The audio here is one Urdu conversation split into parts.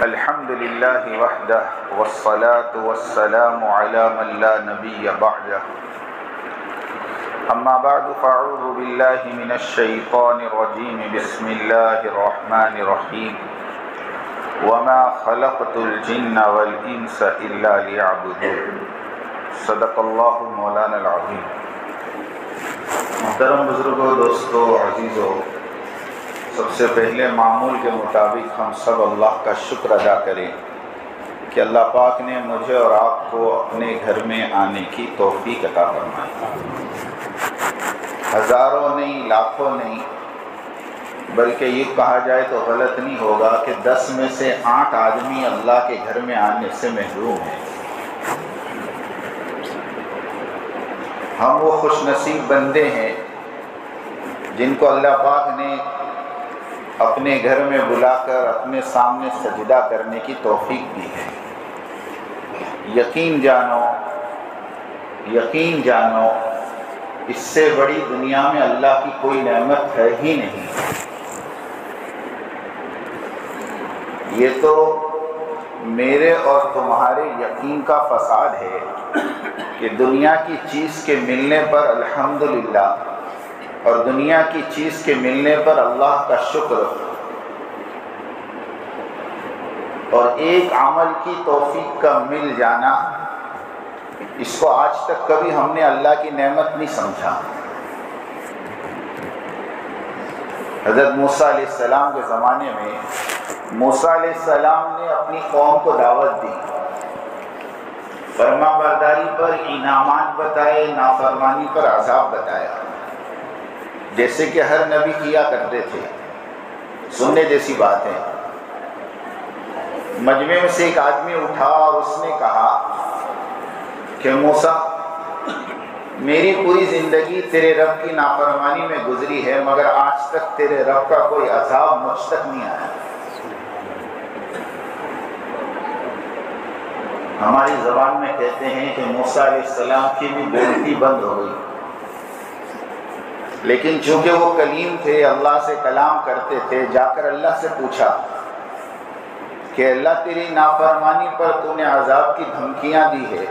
الحمد لله وحده والصلاة والسلام على من لا نبي بعده أما بعد فأعوذ بالله من الشيطان الرجيم بسم الله الرحمن الرحيم وما خلقت الجن والإنس إلا ليعبدون صدق الله مولانا العظيم۔ محترم بزرگوں، دوستوں، عزیزوں، سب سے پہلے معمول کے مطابق ہم سب اللہ کا شکر ادا کریں کہ اللہ پاک نے مجھے اور آپ کو اپنے گھر میں آنے کی توفیق عطا فرمائی۔ ہزاروں نہیں، لاکھوں نہیں، بلکہ یہ کہا جائے تو غلط نہیں ہوگا کہ 10 میں سے 8 آدمی اللہ کے گھر میں آنے سے محروم ہیں۔ ہم وہ خوش نصیب بندے ہیں جن کو اللہ پاک نے اپنے گھر میں بلا کر اپنے سامنے سجدہ کرنے کی توفیق دی ہے۔ یقین جانو اس سے بڑی دنیا میں اللہ کی کوئی نعمت ہے ہی نہیں۔ یہ تو میرے اور تمہارے یقین کا فساد ہے کہ دنیا کی چیز کے ملنے پر الحمدللہ اور دنیا کی چیز کے ملنے پر اللہ کا شکر اور ایک عمل کی توفیق کا مل جانا، اس کو آج تک کبھی ہم نے اللہ کی نعمت نہیں سمجھا۔ حضرت موسیٰ علیہ السلام کے زمانے میں موسیٰ علیہ السلام نے اپنی قوم کو دعوت دی، فرما برداری پر انعامات بتائے، نافرمانی پر عذاب بتایا، جیسے کہ ہر نبی کیا کرتے تھے۔ سننے جیسی بات ہے۔ مجمع میں سے ایک آدمی اٹھا اور اس نے کہا کہ موسیٰ، میری پوری زندگی تیرے رب کی نافرمانی میں گزری ہے، مگر آج تک تیرے رب کا کوئی عذاب مجھ تک نہیں آیا۔ ہماری زبان میں کہتے ہیں کہ موسیٰ علیہ السلام کی بھی بولتی بند ہو گئی، لیکن چونکہ وہ کلیم تھے، اللہ سے کلام کرتے تھے، جا کر اللہ سے پوچھا کہ اللہ تیری نافرمانی پر تو نے عذاب کی دھمکیاں دی ہے،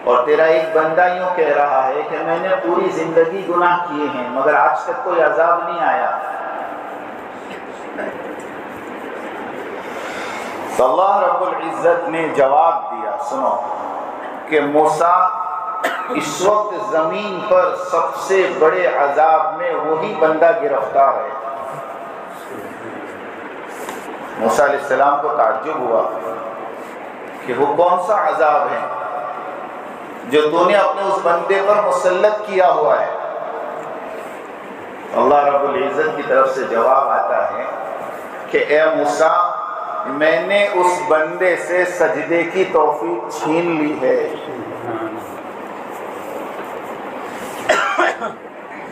اور تیرا ایک بندہ یوں کہہ رہا ہے کہ میں نے پوری زندگی گناہ کیے ہیں مگر آج تک کوئی عذاب نہیں آیا۔ تو اللہ رب العزت نے جواب دیا، سنو، کہ موسیٰ اس وقت زمین پر سب سے بڑے عذاب میں وہی بندہ گرفتار ہے۔ موسیٰ علیہ السلام کو تعجب ہوا کہ وہ کون سا عذاب ہے جو تو نے اپنے اس بندے پر مسلط کیا ہوا ہے۔ اللہ رب العزت کی طرف سے جواب آتا ہے کہ اے موسیٰ، میں نے اس بندے سے سجدے کی توفیق چھین لی ہے۔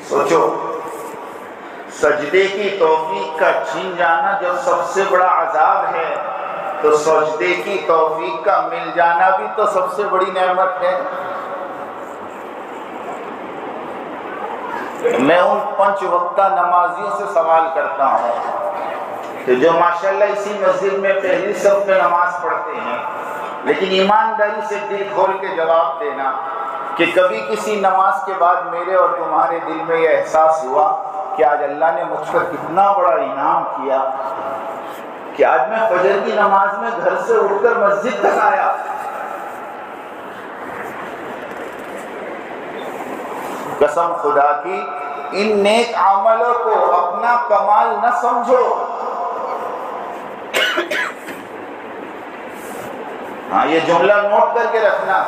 سوچو، سجدے کی توفیق کا چھین جانا جب سب سے بڑا عذاب ہے، تو سجدے کی توفیق کا مل جانا بھی تو سب سے بڑی نعمت ہے۔ میں ان 5 وقتہ نمازیوں سے سوال کرتا ہوں کہ جو ماشاءاللہ اسی مسجد میں پہلی صف میں نماز پڑھتے ہیں، لیکن ایمانداری سے دل کھول کے جواب دینا کہ کبھی کسی نماز کے بعد میرے اور تمہارے دل میں یہ احساس ہوا کہ آج اللہ نے مجھ پر کتنا بڑا انعام کیا کہ آج میں فجر کی نماز میں گھر سے اٹھ کر مسجد تک آیا۔ قسم خدا کی، ان نیک عملوں کو اپنا کمال نہ سمجھو۔ ہاں، یہ جملہ نوٹ کر کے رکھنا،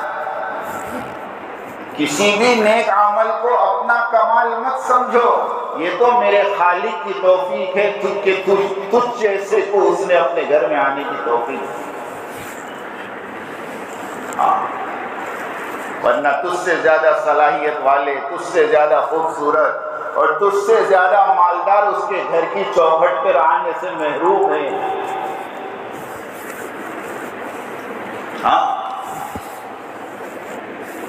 کسی بھی نیک عمل کو اپنا کمال مت سمجھو، یہ تو میرے خالق کی توفیق ہے کہ تجھ جیسے کو اس نے اپنے گھر میں آنے کی توفیق۔ ہاں، ورنہ تجھ سے زیادہ صلاحیت والے، تجھ سے زیادہ خوبصورت اور تجھ سے زیادہ مالدار اس کے گھر کی چوکھٹ پر آنے سے محروم ہیں۔ ہاں،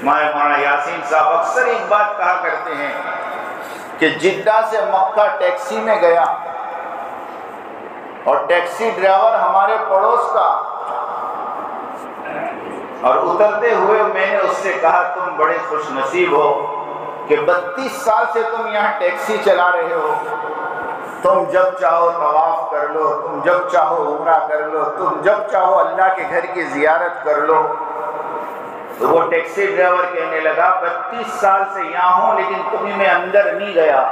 مولانا یاسین صاحب اکثر ایک بات کہا کرتے ہیں کہ جدہ سے مکہ ٹیکسی میں گیا اور ٹیکسی ڈرائیور ہمارے پڑوس کا، اور اترتے ہوئے میں نے اس سے کہا تم بڑے خوش نصیب ہو کہ 32 سال سے تم یہاں ٹیکسی چلا رہے ہو، تم جب چاہو طواف کر لو، تم جب چاہو عمرہ کر لو، تم جب چاہو اللہ کے گھر کی زیارت کر لو۔ تو وہ ٹیکسی ڈرائیور کہنے لگا 32 سال سے یہاں ہوں لیکن کبھی میں اندر نہیں گیا،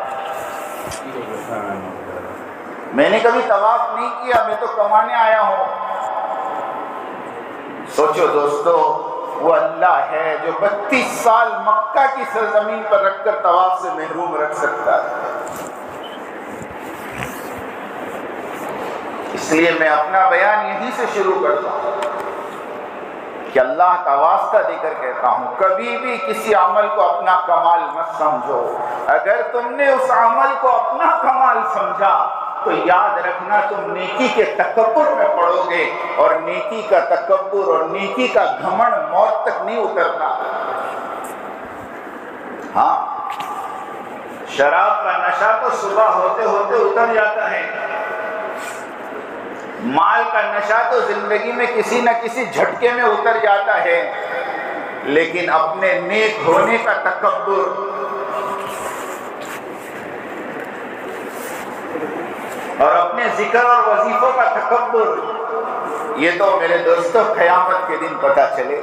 میں نے کبھی طواف نہیں کیا، میں تو کمانے آیا ہوں۔ سوچو دوستو، وہ اللہ ہے جو 32 سال مکہ کی سرزمین پر رکھ کر طواف سے محروم رکھ سکتا ہے۔ اس لیے میں اپنا بیان یہیں سے شروع کرتا ہوں کہ اللہ کا واسطہ دے کر کہتا ہوں، کبھی بھی کسی عمل کو اپنا کمال مت سمجھو۔ اگر تم نے اس عمل کو اپنا کمال سمجھا تو یاد رکھنا تم نیکی کے تکبر میں پڑو گے، اور نیکی کا تکبر اور نیکی کا گھمنڈ موت تک نہیں اترتا۔ ہاں، شراب کا نشہ تو صبح ہوتے ہوتے اتر جاتا ہے، مال کا نشہ تو زندگی میں کسی نہ کسی جھٹکے میں اتر جاتا ہے، لیکن اپنے نیک ہونے کا تکبر اور اپنے ذکر اور وظیفوں کا تکبر، یہ تو میرے دوستو قیامت کے دن پتہ چلے۔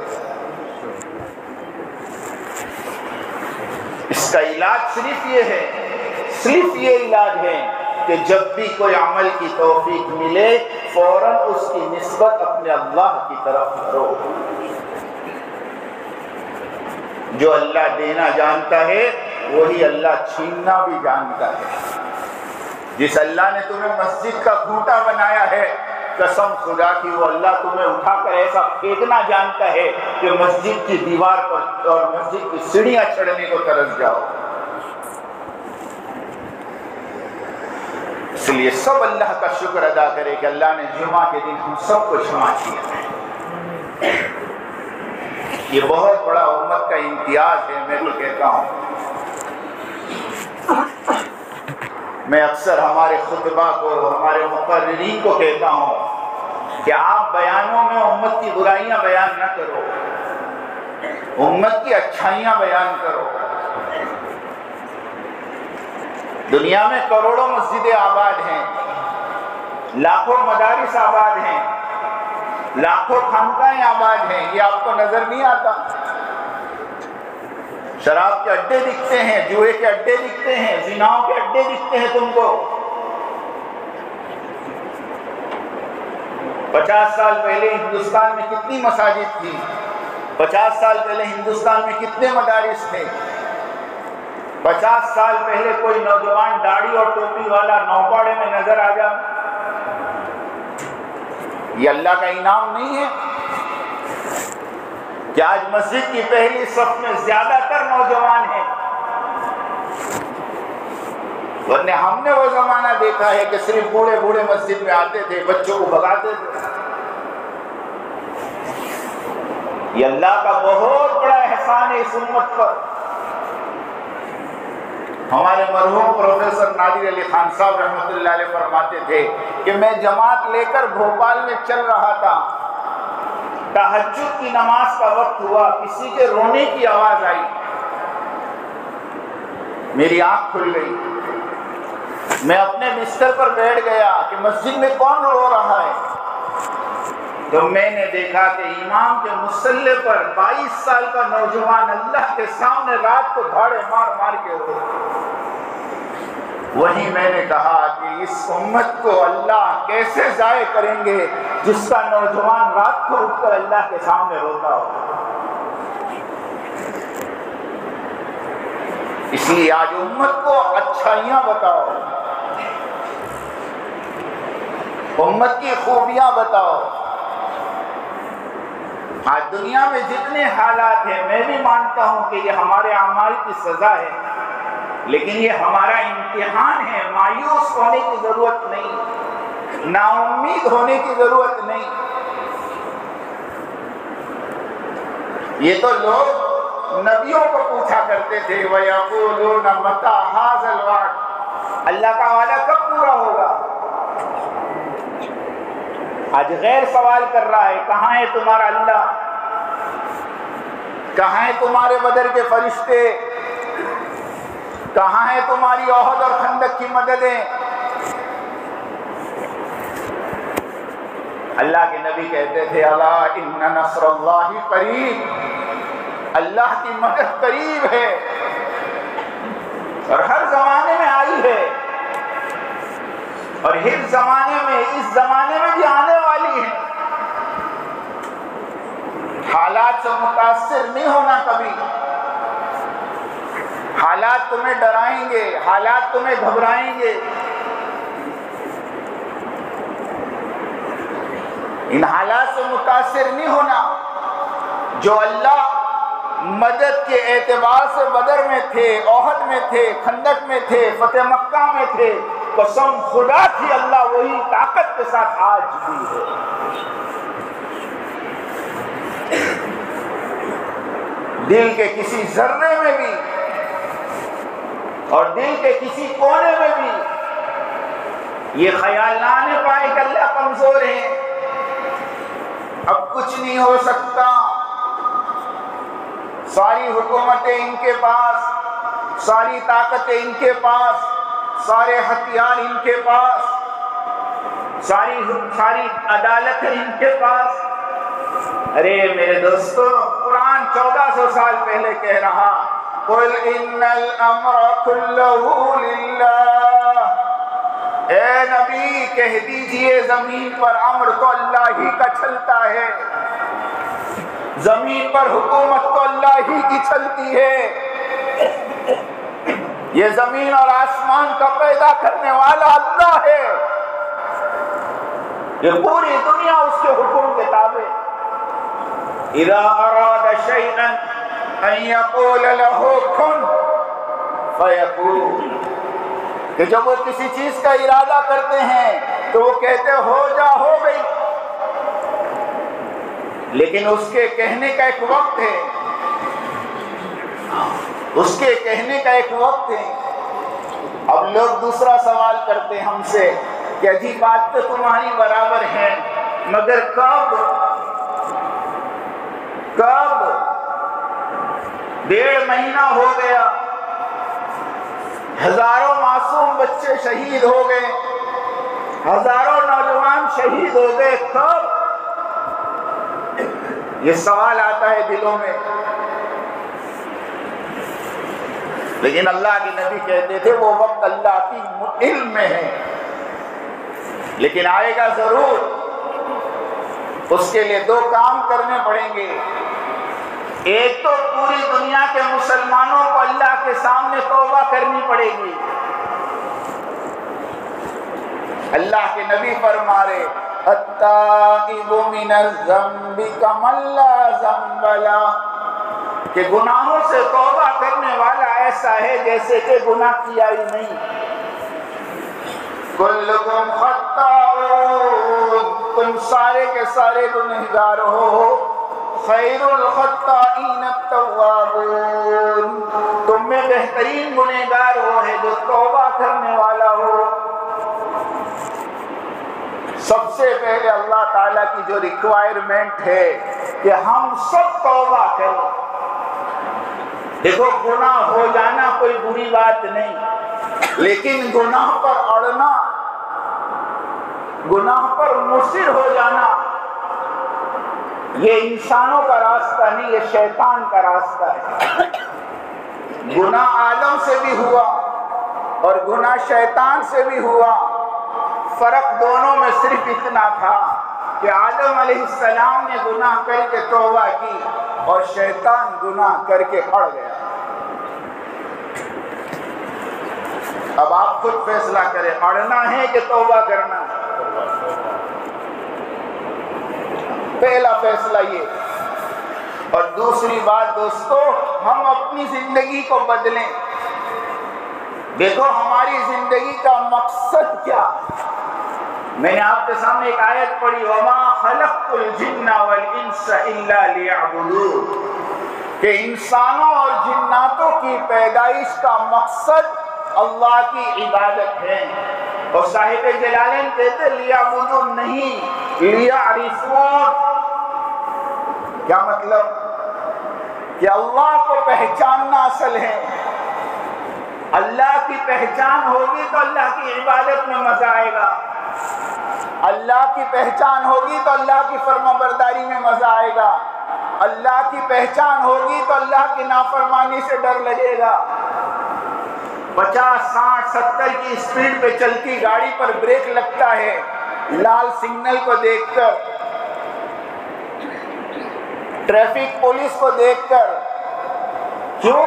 اس کا علاج صرف یہ علاج ہے کہ جب بھی کوئی عمل کی توفیق ملے فوراً اس کی نسبت اپنے اللہ کی طرف کرو۔ جو اللہ دینا جانتا ہے وہی اللہ چھیننا بھی جانتا ہے۔ جس اللہ نے تمہیں مسجد کا کھوٹا بنایا ہے، قسم خدا کی وہ اللہ تمہیں اٹھا کر ایسا پھینکنا جانتا ہے کہ مسجد کی دیوار پر اور مسجد کی سیڑھیاں چڑھنے کو ترس جاؤ۔ اس لیے سب اللہ کا شکر ادا کرے کہ اللہ نے جمعہ کے دن ہم سب کو جمع کیا ہے۔ یہ بہت بڑا امت کا امتیاز ہے۔ میں تو کہتا ہوں، میں اکثر ہمارے خطبہ کو، ہمارے مقررین کو کہتا ہوں کہ آپ بیانوں میں امت کی برائیاں بیان نہ کرو، امت کی اچھائیاں بیان کرو۔ دنیا میں کروڑوں مسجدیں آباد ہیں، لاکھوں مدارس آباد ہیں، لاکھوں خانقاہیں آباد ہیں، یہ آپ کو نظر نہیں آتا؟ شراب کے اڈے دکھتے ہیں، جوئے کے اڈے دکھتے ہیں، زناؤں کے اڈے دکھتے ہیں تم کو۔ 50 سال پہلے ہندوستان میں کتنی مساجد تھی؟ 50 سال پہلے ہندوستان میں کتنے مدارس تھے؟ 50 سال پہلے کوئی نوجوان داڑھی اور ٹوپی والا نوپاڑے میں نظر آ جا، یہ اللہ کا انعام نہیں ہے کہ آج مسجد کی پہلی صف میں زیادہ تر نوجوان ہیں؟ ورنہ ہم نے وہ زمانہ دیکھا ہے کہ صرف بوڑھے بوڑھے مسجد میں آتے تھے، بچوں کو بھگاتے تھے۔ یہ اللہ کا بہت بڑا احسان ہے اس امت پر۔ ہمارے مرحوم پروفیسر نادر علی خان صاحب رحمۃ اللہ علیہ فرماتے تھے کہ میں جماعت لے کر بھوپال میں چل رہا تھا، تہجد کی نماز کا وقت ہوا، کسی کے رونے کی آواز آئی، میری آنکھ کھل گئی، میں اپنے بستر پر بیٹھ گیا کہ مسجد میں کون رو رہا ہے؟ تو میں نے دیکھا کہ امام کے مصلی پر 22 سال کا نوجوان اللہ کے سامنے رات کو دھاڑے مار مار کے رو۔ وہی میں نے کہا کہ اس امت کو اللہ کیسے ضائع کریں گے جس کا نوجوان رات کو اٹھ کر اللہ کے سامنے روتا ہو۔ اس لیے آج امت کو اچھائیاں بتاؤ، امت کی خوبیاں بتاؤ۔ آج دنیا میں جتنے حالات ہیں، میں بھی مانتا ہوں کہ یہ ہمارے اعمال کی سزا ہے، لیکن یہ ہمارا امتحان ہے۔ مایوس ہونے کی ضرورت نہیں، نا امید ہونے کی ضرورت نہیں۔ یہ تو لوگ نبیوں کو پوچھا کرتے تھے، وَيَقُولُونَ مَتَىٰ هَٰذَا الْوَعْدُ، اللہ کا وعدہ کب پورا ہوگا؟ آج غیر سوال کر رہا ہے، کہاں ہے تمہارا اللہ؟ کہاں ہیں تمہارے بدر کے فرشتے؟ کہاں ہیں تمہاری احد اور خندق کی مددیں؟ اللہ کے نبی کہتے تھے الا ان نصر اللہ قریب، اللہ کی مدد قریب ہے اور ہر زمانے میں آئی ہے اور ہر زمانے میں، اس زمانے میں بھی آنے والی ہے۔ حالات سے متاثر نہیں ہونا کبھی، حالات تمہیں ڈرائیں گے، حالات تمہیں گھبرائیں گے، ان حالات سے متاثر نہیں ہونا۔ جو اللہ مدد کے اعتبار سے بدر میں تھے، احد میں تھے، خندق میں تھے، فتح مکہ میں تھے، قسم خدا کی اللہ وہی طاقت کے ساتھ آج بھی ہے۔ دل کے کسی ذرے میں بھی اور دل کے کسی کونے میں بھی یہ خیال نہ آنے پائے کہ اللہ کمزور ہے، اب کچھ نہیں ہو سکتا، ساری حکومتیں ان کے پاس، ساری طاقتیں ان کے پاس، سارے ہتھیار ان کے پاس، ساری عدالتیں ان کے پاس۔ ارے میرے دوستو، قرآن 1400 سال پہلے کہہ رہا قُلْ إِنَّ الْأَمْرَ كُلُّهُ لِلَّهِ، اے نبی کہہ دیجئے زمین پر امر تو اللہ ہی کا چلتا ہے، زمین پر حکومت تو اللہ ہی کی چلتی ہے، یہ زمین اور آسمان کا پیدا کرنے والا اللہ ہے، یہ پوری دنیا اس کے حکم کے تابع۔ اذا اراد شيئا ان يقول له كن فيكون، کہ جب وہ کسی چیز کا ارادہ کرتے ہیں تو وہ کہتے ہو جا، ہو گئی، لیکن اس کے کہنے کا ایک وقت ہے، اس کے کہنے کا ایک وقت ہے۔ اب لوگ دوسرا سوال کرتے ہم سے کہ عجیب بات تو تمہاری برابر ہے، مگر کب؟ 1.5 مہینہ ہو گیا، ہزاروں معصوم بچے شہید ہو گئے، ہزاروں نوجوان شہید ہو گئے، کب؟ یہ سوال آتا ہے دلوں میں، لیکن اللہ کے نبی کہتے تھے وہ وقت اللہ کی علم میں ہے، لیکن آئے گا ضرور۔ اس کے لیے 2 کام کرنے پڑیں گے، ایک تو پوری دنیا کے مسلمانوں کو اللہ کے سامنے توبہ کرنی پڑے گی۔ اللہ کے نبی فرما رہے التائب من الذنب کمن لا ذنب لہ، کہ گناہوں سے توبہ کرنے والا ایسا ہے جیسے کہ گناہ کیا ہی نہیں۔ کلکم خطاؤون، تم سارے کے سارے گنہگار ہو، خیر الخطائین التوابون، تم میں بہترین گنہگار وہ ہے جو توبہ کرنے والا ہو۔ سب سے پہلے اللہ تعالیٰ کی جو ریکوائرمنٹ ہے کہ ہم سب توبہ کریں۔ دیکھو گناہ ہو جانا کوئی بری بات نہیں، لیکن گناہ پر اڑنا، گناہ پر مصر ہو جانا، یہ انسانوں کا راستہ نہیں، یہ شیطان کا راستہ ہے۔ گناہ آدم سے بھی ہوا اور گناہ شیطان سے بھی ہوا، فرق دونوں میں صرف اتنا تھا کہ آدم علیہ السلام نے گناہ کر کے توبہ کی اور شیطان گناہ کر کے اڑ گیا۔ اب آپ خود فیصلہ کریں، اڑنا ہے کہ توبہ کرنا ہے؟ پہلا فیصلہ یہ۔ اور دوسری بات دوستو، ہم اپنی زندگی کو بدلیں۔ دیکھو ہماری زندگی کا مقصد کیا؟ میں نے آپ کے سامنے ایک آیت پڑھی وَمَا خَلَقْتُ الْجِنَّ وَالْإِنسَ إِلَّا لِيَعْبُدُونَ، کہ انسانوں اور جناتوں کی پیدائش کا مقصد اللہ کی عبادت ہے۔ اور صاحب جلالین کہتے لیعبدون نہیں لیعرفون. کیا مطلب؟ کہ اللہ کو پہچاننا اصل ہے. اللہ کی پہچان ہوگی تو اللہ کی عبادت میں مزہ آئے گا. اللہ کی پہچان ہوگی تو اللہ کی فرما برداری میں مزہ آئے گا. اللہ کی پہچان ہوگی تو اللہ کی نافرمانی سے ڈر لگے گا. 50 60 70 کی اسپیڈ پہ چلتی گاڑی پر بریک لگتا ہے لال سگنل کو دیکھ کر، ٹریفک پولیس کو دیکھ کر. کیوں؟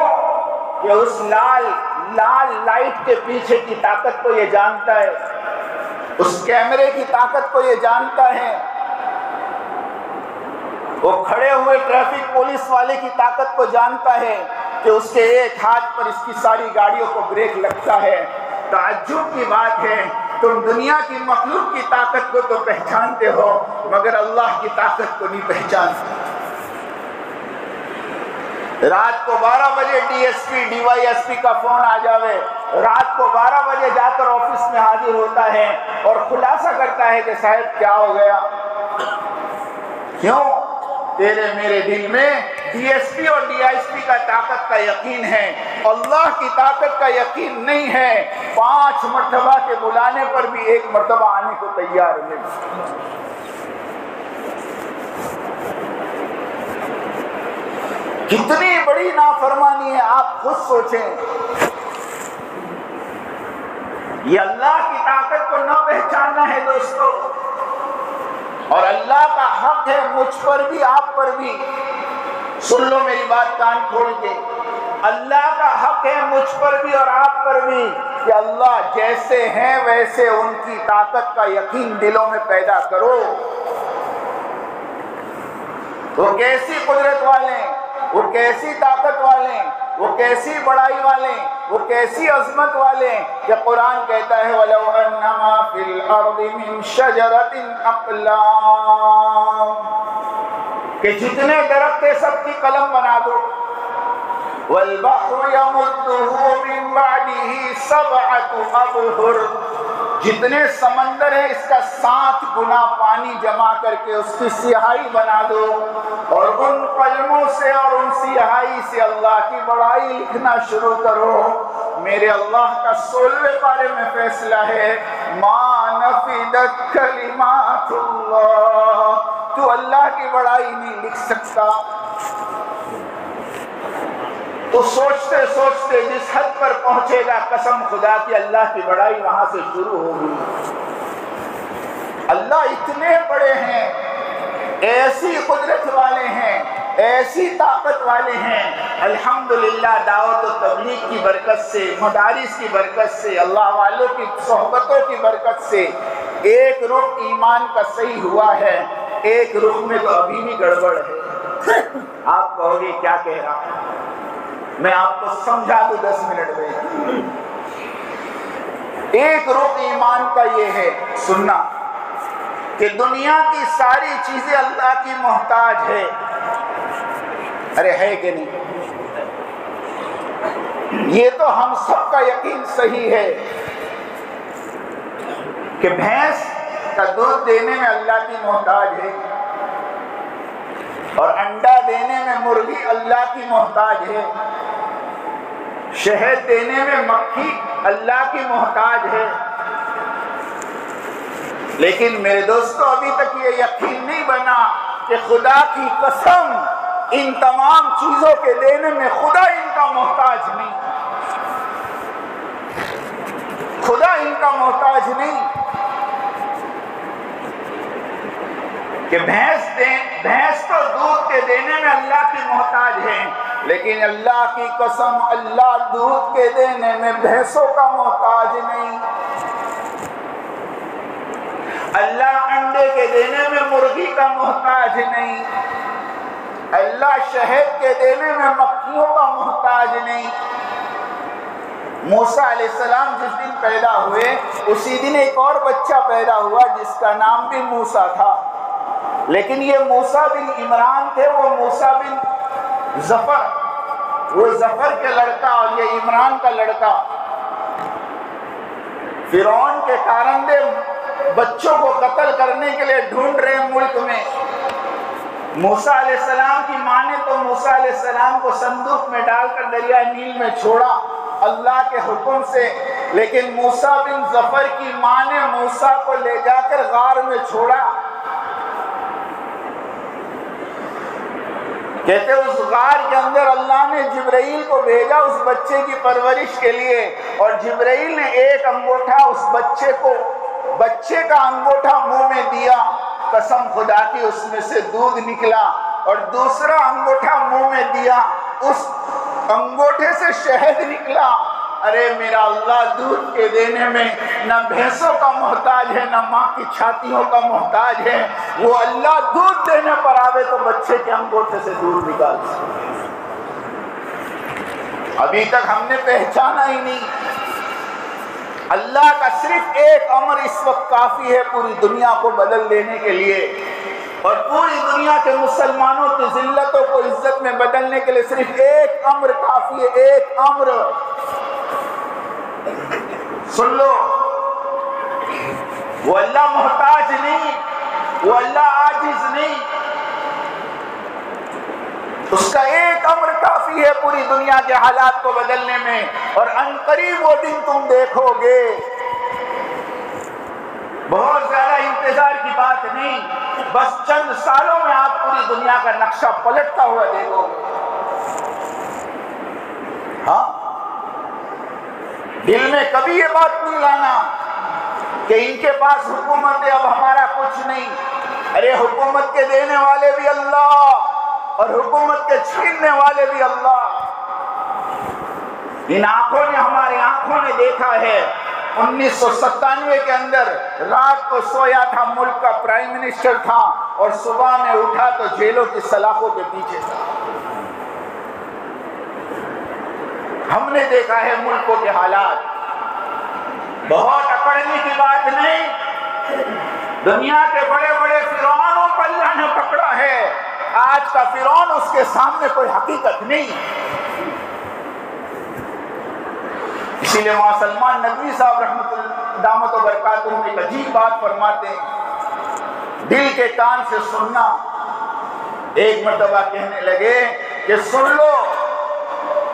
کہ اس لال لائٹ کے پیچھے کی طاقت کو یہ جانتا ہے، اس کیمرے کی طاقت کو یہ جانتا ہے. وہ کھڑے ہوئے ٹریفک پولیس والے کی طاقت کو جانتا ہے کہ اس کے ایک ہاتھ پر اس کی ساری گاڑیوں کو بریک لگتا ہے. تعجب کی بات ہے، تم دنیا کی مخلوق کی طاقت کو تو پہچانتے ہو مگر اللہ کی طاقت کو نہیں پہچانتے. رات کو 12 بجے D S P D Y S P کا فون آ جاوے، رات کو 12 بجے جا کر آفس میں حاضر ہوتا ہے اور خلاصہ کرتا ہے کہ صاحب کیا ہو گیا. کیوں؟ تیرے میرے دل میں ڈی ایس پی اور ڈی ایس پی کا طاقت کا یقین ہے، اللہ کی طاقت کا یقین نہیں ہے. 5 مرتبہ کے بلانے پر بھی 1 مرتبہ آنے کو تیار ہے. کتنی بڑی نافرمانی ہے، آپ خود سوچیں. یہ اللہ کی طاقت کو نہ پہچاننا ہے دوستو. اور اللہ کا حق ہے مجھ پر بھی آپ پر بھی. سن لو میری بات کان کھول کے. اللہ کا حق ہے مجھ پر بھی اور آپ پر بھی کہ اللہ جیسے ہیں ویسے ان کی طاقت کا یقین دلوں میں پیدا کرو. وہ کیسی قدرت والے، وہ کیسی طاقت والے، وہ کیسی بڑائی والے، وہ کیسی عظمت والے کہ قرآن کہتا ہے وَلَوْ أَنَّمَا فِي الْأَرْضِ مِنْ شَجَرَةٍ أَقْلَامٍ، کہ جتنے درخت ہیں سب کی قلم بنا دو. وَالْبَحْرُ يَمُدُّهُ مِنْ بَعْدِهِ 7 أَبْحُرٍ، جتنے سمندر ہیں اس کا 7 گنا پانی جمع کر کے اس کی سیاہی بنا دو. اور ان قلموں سے اور ان سیاہی سے اللہ کی بڑائی لکھنا شروع کرو. میرے اللہ کا 16ویں پارے میں فیصلہ ہے مَا نَفِدَتْ كَلِمَاتُ اللَّهِ، تو اللہ کی بڑائی نہیں لکھ سکتا. تو سوچتے سوچتے جس حد پر پہنچے گا قسم خدا کی اللہ کی بڑائی وہاں سے شروع ہوگی. اللہ اتنے بڑے ہیں، ایسی قدرت والے ہیں، ایسی طاقت والے ہیں. الحمدللہ دعوت و تبلیغ کی برکت سے، مدارس کی برکت سے، اللہ والوں کی صحبتوں کی برکت سے ایک رخ ایمان کا صحیح ہوا ہے، ایک رخ میں تو ابھی بھی گڑبڑ ہے. آپ کہو گے کیا کہہ رہا ہوں؟ میں آپ کو سمجھا دوں 10 منٹ میں. ایک رخ ایمان کا یہ ہے سننا کہ دنیا کی ساری چیزیں اللہ کی محتاج ہے. ارے ہے کہ نہیں؟ یہ تو ہم سب کا یقین صحیح ہے کہ بھینس کا دودھ دینے میں اللہ کی محتاج ہے اور انڈا دینے میں مرغی اللہ کی محتاج ہے، شہد دینے میں مکھی اللہ کی محتاج ہے. لیکن میرے دوستو ابھی تک یہ یقین نہیں بنا کہ خدا کی قسم ان تمام چیزوں کے دینے میں خدا ان کا محتاج نہیں، خدا ان کا محتاج نہیں. کہ بھینس تو دودھ کے دینے میں اللہ کی محتاج ہے، لیکن اللہ کی قسم اللہ دودھ کے دینے میں بھینسوں کا محتاج نہیں. اللہ انڈے کے دینے میں مرغی کا محتاج نہیں. اللہ شہد کے دینے میں مکھیوں کا محتاج نہیں. موسیٰ علیہ السلام جس دن پیدا ہوئے اسی دن ایک اور بچہ پیدا ہوا جس کا نام بھی موسیٰ تھا، لیکن یہ موسیٰ بن عمران تھے، وہ موسیٰ بن ظفر، وہ ظفر کے لڑکا اور یہ عمران کا لڑکا. فرعون کے کارندے بچوں کو قتل کرنے کے لیے ڈھونڈ رہے ہیں ملک میں۔ موسیٰ علیہ السلام کی ماں نے تو موسیٰ علیہ السلام کو صندوق میں ڈال کر دریائے نیل میں چھوڑا اللہ کے حکم سے، لیکن موسیٰ بن ظفر کی ماں نے موسیٰ کو لے جا کر غار میں چھوڑا۔ کہتے اس غار کے اندر اللہ نے جبرائیل کو بھیجا اس بچے کی پرورش کے لیے، اور جبرائیل نے ایک انگوٹھا اس بچے کا انگوٹھا منہ میں دیا، قسم خدا کی اس میں سے دودھ نکلا، اور دوسرا انگوٹھا منہ میں دیا، اس انگوٹھے سے شہد نکلا۔ ارے میرا اللہ دودھ کے دینے میں نہ بھینسوں کا محتاج ہے نہ ماں کی چھاتیوں کا محتاج ہے، وہ اللہ دودھ دینے پر آوے تو بچے کے انگوٹھے سے دودھ نکال سکے۔ ابھی تک ہم نے پہچانا ہی نہیں۔ اللہ کا صرف ایک امر اس وقت کافی ہے پوری دنیا کو بدل دینے کے لیے، اور پوری دنیا کے مسلمانوں کی ذلتوں کو عزت میں بدلنے کے لیے صرف ایک امر کافی ہے، ایک امر۔ سن لو، وہ اللہ محتاج نہیں، وہ اللہ عاجز نہیں، اس کا ایک امر کافی ہے پوری دنیا کے حالات کو بدلنے میں، اور عنقریب وہ دن تم دیکھو گے۔ بہت زیادہ انتظار کی بات نہیں، بس چند سالوں میں آپ پوری دنیا کا نقشہ پلٹتا ہوا دیکھو گے۔ ہاں، دل میں کبھی یہ بات نہیں لانا کہ ان کے پاس حکومت ہے اب ہمارا کچھ نہیں۔ ارے حکومت کے دینے والے بھی اللہ اور حکومت کے چھیننے والے بھی اللہ۔ ان آنکھوں نے، ہماری آنکھوں نے دیکھا ہے 1997 کے اندر رات کو سویا تھا، ملک کا پرائم منسٹر تھا، اور صبح میں اٹھا تو جیلوں کی سلاخوں کے پیچھے تھا۔ ہم نے دیکھا ہے ملکوں کے حالات۔ بہت اکڑنے کی بات نہیں، دنیا کے بڑے بڑے فرعونوں کو اللہ نے پکڑا ہے، آج کا فرعون اس کے سامنے کوئی حقیقت نہیں۔ اسی لیے وہاں سلمان ندوی صاحب رحمۃ اللہ دامت و برکاتہ میں ایک عجیب بات فرماتے ہیں، دل کے کان سے سننا۔ ایک مرتبہ کہنے لگے کہ سن لو،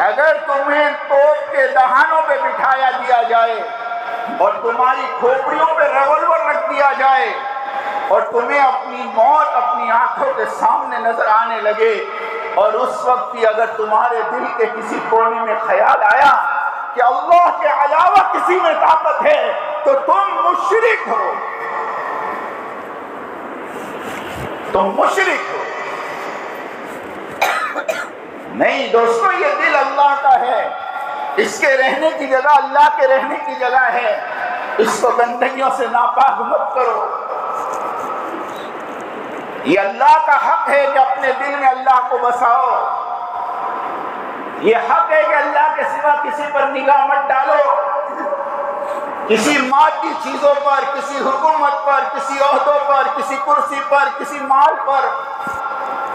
اگر تمہیں توپ کے دہانوں پہ بٹھایا دیا جائے اور تمہاری کھوپڑیوں پہ ریوالور رکھ دیا جائے اور تمہیں اپنی موت اپنی آنکھوں کے سامنے نظر آنے لگے، اور اس وقت بھی اگر تمہارے دل کے کسی کونے میں خیال آیا کہ اللہ کے علاوہ کسی میں طاقت ہے، تو تم مشرک ہو، تم مشرک ہو۔ نہیں دوستو، یہ دل اللہ کا ہے، اس کے رہنے کی جگہ اللہ کے رہنے کی جگہ ہے، اس کو گندگیوں سے ناپاک مت کرو۔ یہ اللہ کا حق ہے کہ اپنے دل میں اللہ کو بساؤ، یہ حق ہے کہ اللہ کے سوا کسی پر نگاہ مت ڈالو، کسی مادی چیزوں پر، کسی حکومت پر، کسی عہدوں پر، کسی کرسی پر، کسی مال پر۔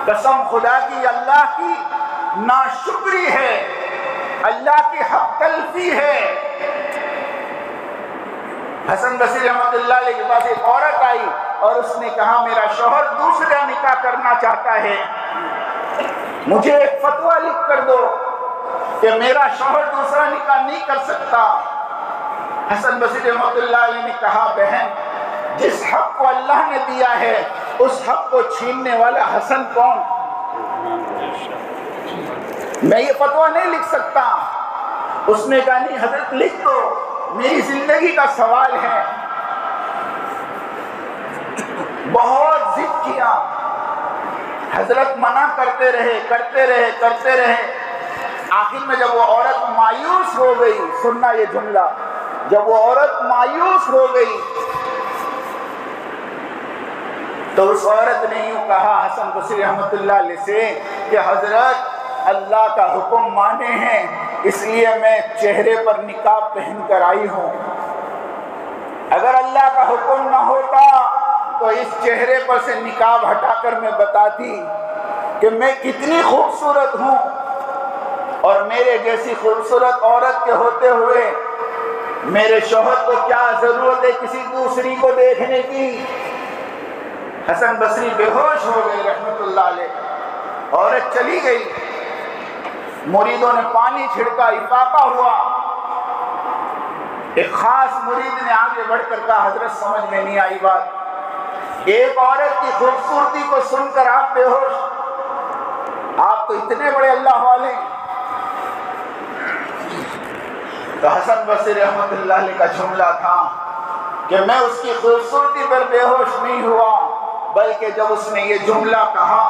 قسم خدا کی اللہ کی ناشکری ہے، اللہ کی حق تلفی ہے۔ حسن بصری رحمۃ اللہ علیہ کے پاس ایک عورت آئی اور اس نے کہا میرا شوہر دوسرا نکاح کرنا چاہتا ہے، مجھے ایک فتویٰ لکھ کر دو کہ میرا شوہر دوسرا نکاح نہیں کر سکتا۔ حسن بصری رحمۃ اللہ علیہ نے کہا بہن، جس حق کو اللہ نے دیا ہے اس حق کو چھیننے والا حسن کون؟ میں یہ فتویٰ نہیں لکھ سکتا۔ اس نے کہا نہیں حضرت لکھ دو، میری زندگی کا سوال ہے۔ بہت ضد کیا، حضرت منع کرتے رہے۔ آخر میں جب وہ عورت مایوس ہو گئی، سننا یہ جملہ، جب وہ عورت مایوس ہو گئی تو اس عورت نے یوں کہا حسن بصری رحمۃ اللہ علیہ سے کہ حضرت اللہ کا حکم مانے ہیں اس لیے میں چہرے پر نقاب پہن کر آئی ہوں، اگر اللہ کا حکم نہ ہوتا تو اس چہرے پر سے نقاب ہٹا کر میں بتاتی کہ میں کتنی خوبصورت ہوں، اور میرے جیسی خوبصورت عورت کے ہوتے ہوئے میرے شوہر کو کیا ضرورت ہے کسی دوسری کو دیکھنے کی؟ حسن بصری بے ہوش ہو گئے رحمت اللہ علیہ، عورت چلی گئی، مریدوں نے پانی چھڑکا، افاقہ ہوا، ایک خاص مرید نے آگے بڑھ کر کہا حضرت سمجھ میں نہیں آئی بات، ایک عورت کی خوبصورتی کو سن کر آپ بے ہوش، آپ تو اتنے بڑے اللہ والے ہیں۔ تو حسن بصری رحمت اللہ علیہ کا جملہ تھا کہ میں اس کی خوبصورتی پر بے ہوش نہیں ہوا، بلکہ جب اس نے یہ جملہ کہا،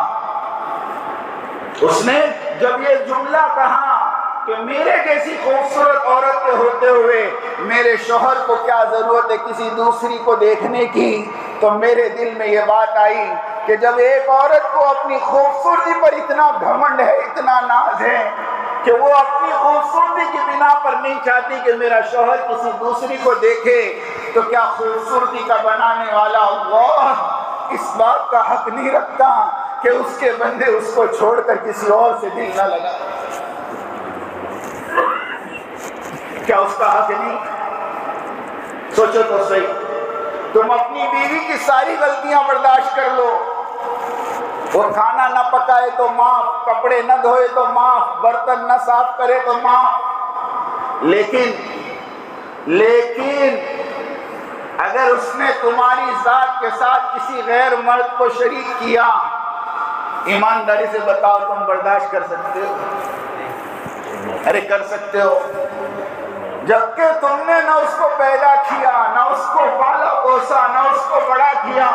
اس نے جب یہ جملہ کہا کہ میرے جیسی خوبصورت عورت کے ہوتے ہوئے میرے شوہر کو کیا ضرورت ہے کسی دوسری کو دیکھنے کی، تو میرے دل میں یہ بات آئی کہ جب ایک عورت کو اپنی خوبصورتی پر اتنا گھمنڈ ہے، اتنا ناز ہے کہ وہ اپنی خوبصورتی کی بنا پر نہیں چاہتی کہ میرا شوہر کسی دوسری کو دیکھے، تو کیا خوبصورتی کا بنانے والا اللہ اس بات کا حق نہیں رکھتا کہ اس کے بندے اس کو چھوڑ کر کسی اور سے دل نہ لگا؟ کیا اس کا حق نہیں؟ سوچو تو صحیح، تم اپنی بیوی کی ساری غلطیاں برداشت کر لو، وہ کھانا نہ پکائے تو معاف، کپڑے نہ دھوئے تو معاف، برتن نہ صاف کرے تو معاف، لیکن اگر اس نے تمہاری ذات کے ساتھ کسی غیر مرد کو شریک کیا، ایمانداری سے بتاؤ تم برداشت کر سکتے ہو؟ ارے کر سکتے ہو؟ جبکہ تم نے نہ اس کو پیدا کیا، نہ اس کو پالا پوسا، نہ اس کو بڑا کیا،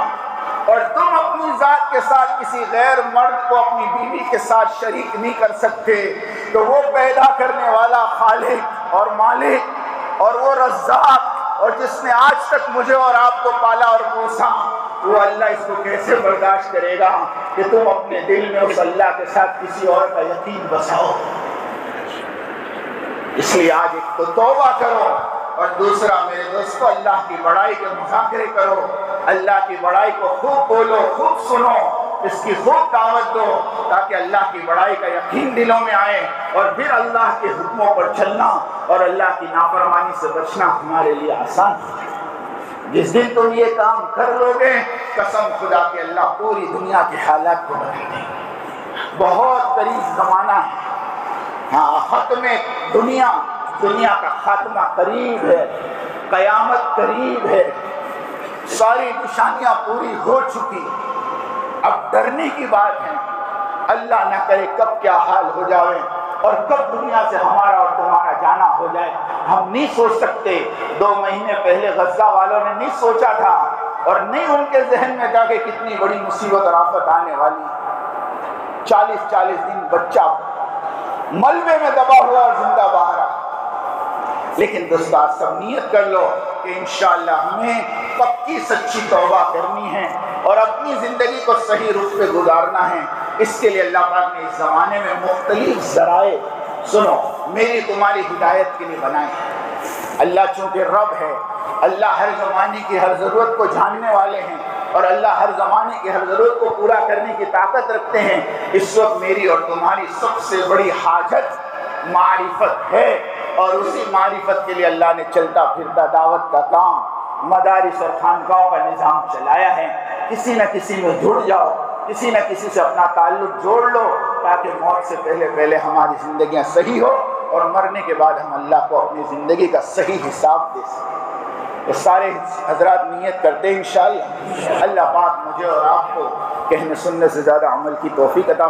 اور تم اپنی ذات کے ساتھ کسی غیر مرد کو اپنی بیوی کے ساتھ شریک نہیں کر سکتے، تو وہ پیدا کرنے والا خالق اور مالک اور وہ رزاق اور جس نے آج تک مجھے اور آپ کو پالا اور پوسا، وہ اللہ اس کو کیسے برداشت کرے گا کہ تم اپنے دل میں اس اللہ کے ساتھ کسی اور کا یقین بساؤ؟ اس لیے آج ایک تو توبہ کرو، اور دوسرا میرے دوستو اللہ کی بڑائی کے مذاکرے کرو، اللہ کی بڑائی کو خوب بولو، خوب سنو، اس کی خوب دعوت دو، تاکہ اللہ کی بڑائی کا یقین دلوں میں آئے، اور پھر اللہ کے حکموں پر چلنا اور اللہ کی نافرمانی سے بچنا ہمارے لیے آسان ہو جائے۔ جس دن تم یہ کام کر لو گے، قسم خدا کہ اللہ پوری دنیا کے حالات کو بدل دیں گے۔ بہت قریب زمانہ ہے، ہاں ختم دنیا کا خاتمہ قریب ہے، قیامت قریب ہے، ساری نشانیاں پوری ہو چکی، اب ڈرنے کی بات ہے، اللہ نہ کرے کب کیا حال ہو جائے اور کب دنیا سے ہمارا اور تمہارا جانا ہو جائے، ہم نہیں سوچ سکتے۔ 2 مہینے پہلے غزہ والوں نے نہیں سوچا تھا، اور نہیں ان کے ذہن میں تھا کہ کتنی بڑی مصیبت اور آفت آنے والی، 40 دن بچہ ملبے میں دبا ہوا اور زندہ باہر آ۔ لیکن دوستو سب نیت کر لو کہ انشاءاللہ ہمیں پکی سچی توبہ کرنی ہے اور اپنی زندگی کو صحیح رخ پہ گزارنا ہے۔ اس کے لیے اللہ پاک نے اس زمانے میں مختلف ذرائع، سنو، میری تمہاری ہدایت کے لیے بنائے ہیں۔ اللہ چونکہ رب ہے، اللہ ہر زمانے کی ہر ضرورت کو جاننے والے ہیں، اور اللہ ہر زمانے کی ہر ضرورت کو پورا کرنے کی طاقت رکھتے ہیں۔ اس وقت میری اور تمہاری سب سے بڑی حاجت معرفت ہے، اور اسی معرفت کے لیے اللہ نے چلتا پھرتا دعوت کا کام، مدارس اور خانقاہوں کا نظام چلایا ہے۔ کسی نہ کسی میں جڑ جاؤ، کسی نہ کسی سے اپنا تعلق جوڑ لو، تاکہ موت سے پہلے ہماری زندگیاں صحیح ہو، اور مرنے کے بعد ہم اللہ کو اپنی زندگی کا صحیح حساب دے سکیں۔ تو سارے حضرات نیت کرتے ہیں انشاءاللہ اللہ پاک مجھے اور آپ کو کہنے سننے سے زیادہ عمل کی توفیق عطا